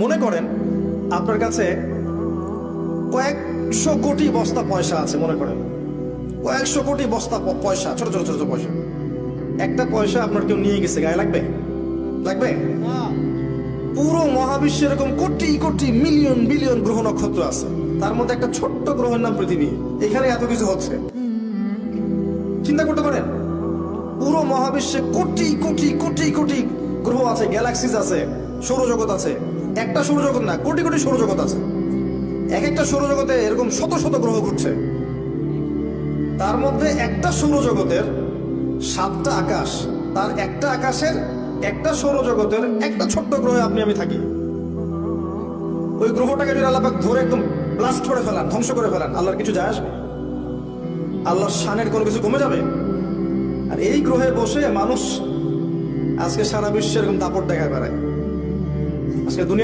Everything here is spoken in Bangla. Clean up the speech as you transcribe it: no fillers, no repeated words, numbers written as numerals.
মনে করেন আপনার কাছে কয়েকশো কোটি বস্তা পয়সা আছে, মনে করেন কয়েকশো কোটি বস্তা পয়সা, ছোট ছোট ছোট পয়সা। একটা পয়সা আপনার কেউ নিয়ে গেছে, গায়ে লাগবে? লাগবে? পুরো মহাবিশ্বে এরকম কোটি কোটি মিলিয়ন বিলিয়ন গ্রহ নক্ষত্র আছে, তার মধ্যে একটা ছোট্ট গ্রহের নাম পৃথিবী। এখানে এত কিছু হচ্ছে, চিন্তা করতে পারেন? পুরো মহাবিশ্বে কোটি কোটি কোটি কোটি গ্রহ আছে, গ্যালাক্সিস আছে, সৌরজগৎ আছে। একটা সৌরজগৎ না, কোটি কোটি সৌরজগৎ আছে। এক একটা সৌরজগতে এরকম শত শত গ্রহ ঘুরছে। তার মধ্যে একটা সৌরজগতের 7টা আকাশ, তার একটা আকাশের একটা সৌরজগতের একটা ছোট্ট গ্রহে আপনি আমি থাকি। ওই গ্রহটাকে যদি আল্লাহ পাক ধরে একদম ব্লাস্ট করে ফেলান, ধ্বংস করে ফেলান, আল্লাহর কিছু যায় আসবে? আল্লাহর শানের কোনো কিছু কমে যাবে? আর এই গ্রহে বসে মানুষ আজকে সারা বিশ্বে এরকম দাপট দেখা বেড়ায়। আজকে দুনিয়া